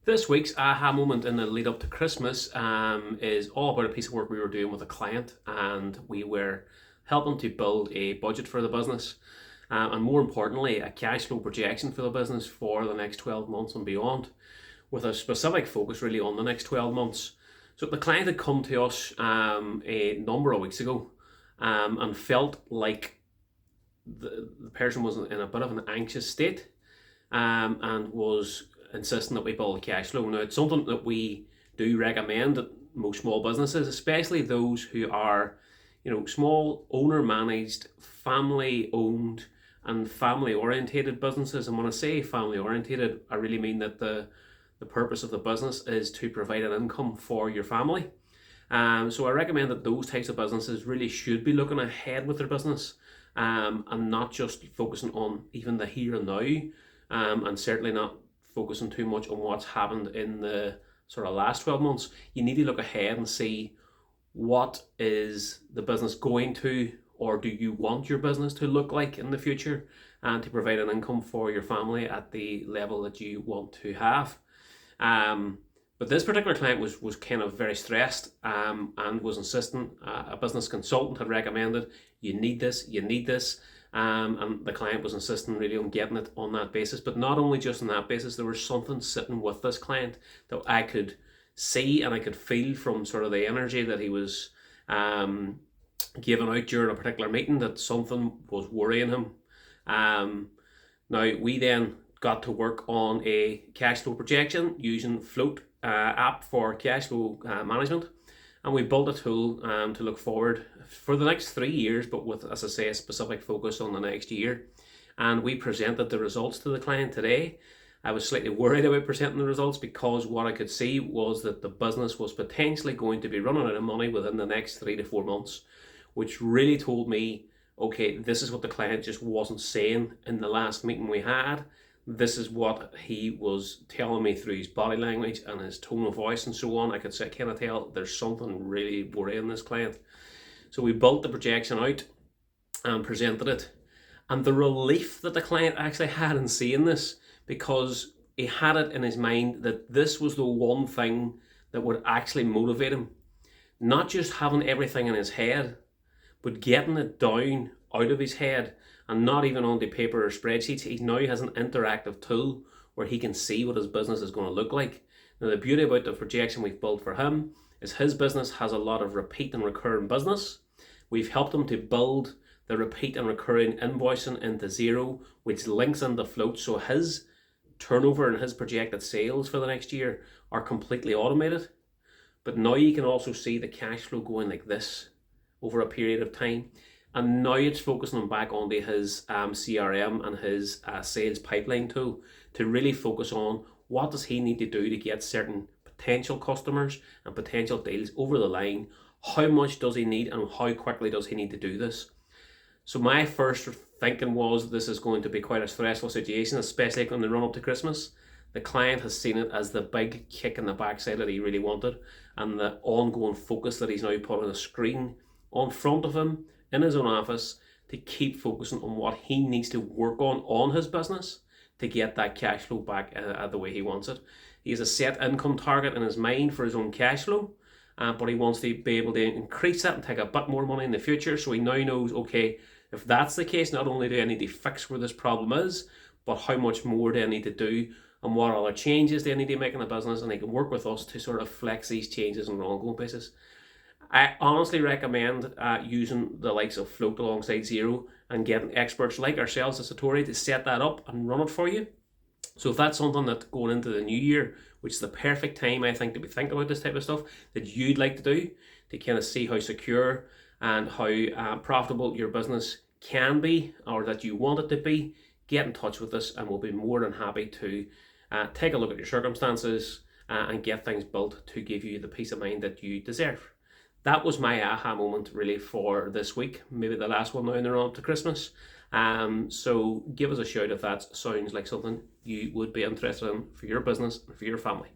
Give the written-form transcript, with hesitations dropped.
This week's aha moment in the lead up to Christmas is all about a piece of work we were doing with a client, and we were helping to build a budget for the business, and more importantly, a cash flow projection for the business for the next 12 months and beyond, with a specific focus really on the next 12 months. So the client had come to us a number of weeks ago and felt like the person was in a bit of an anxious state and was insisting that we build a cash flow. Now, it's something that we do recommend that most small businesses, especially those who are, small owner managed, family owned and family orientated businesses. And when I say family orientated, I really mean that the purpose of the business is to provide an income for your family. So I recommend that those types of businesses really should be looking ahead with their business and not just focusing on even the here and now, and certainly not focusing too much on what's happened in the sort of last 12 months. You need to look ahead and see what is the business going to, or do you want your business to look like in the future, and to provide an income for your family at the level that you want to have. But this particular client was kind of very stressed and was insisting. A business consultant had recommended, you need this, and the client was insisting really on getting it on that basis. But not only just on that basis, there was something sitting with this client that I could see and I could feel from sort of the energy that he was giving out during a particular meeting, that something was worrying him. Now, we then got to work on a cash flow projection using FloatApp app for cash flow management. And we built a tool to look forward for the next 3 years, but with, as I say, a specific focus on the next year. And we presented the results to the client today. I was slightly worried about presenting the results because what I could see was that the business was potentially going to be running out of money within the next 3 to 4 months, which really told me, okay, this is what the client just wasn't saying in the last meeting we had. This is what he was telling me through his body language and his tone of voice and so on. I could kind of tell there's something really worrying this client. So we built the projection out and presented it. And the relief that the client actually had in seeing this, because he had it in his mind that this was the one thing that would actually motivate him. Not just having everything in his head, but getting it down out of his head, and not even onto paper or spreadsheets. He now has an interactive tool where he can see what his business is going to look like. Now, the beauty about the projection we've built for him is his business has a lot of repeat and recurring business. We've helped him to build the repeat and recurring invoicing into Xero, which links into Float, so his turnover and his projected sales for the next year are completely automated. But now you can also see the cash flow going like this over a period of time. And now it's focusing on back onto his CRM and his sales pipeline tool to really focus on what does he need to do to get certain potential customers and potential deals over the line. How much does he need and how quickly does he need to do this? So my first thinking was this is going to be quite a stressful situation, especially when they run up to Christmas. The client has seen it as the big kick in the backside that he really wanted, and the ongoing focus that he's now put on a screen on front of him in his own office to keep focusing on what he needs to work on his business to get that cash flow back the way he wants it. He has a set income target in his mind for his own cash flow, but he wants to be able to increase that and take a bit more money in the future. So he now knows, okay, if that's the case, not only do I need to fix where this problem is, but how much more do I need to do and what other changes do I need to make in the business, and he can work with us to sort of flex these changes on an ongoing basis. I honestly recommend using the likes of Float alongside Xero and getting experts like ourselves at Satori to set that up and run it for you. So if that's something that going into the new year, which is the perfect time, I think, to be thinking about this type of stuff, that you'd like to do to kind of see how secure and how profitable your business can be, or that you want it to be, get in touch with us and we'll be more than happy to take a look at your circumstances and get things built to give you the peace of mind that you deserve. That was my aha moment really for this week, maybe the last one now in the run up to Christmas. So give us a shout if that sounds like something you would be interested in for your business and for your family.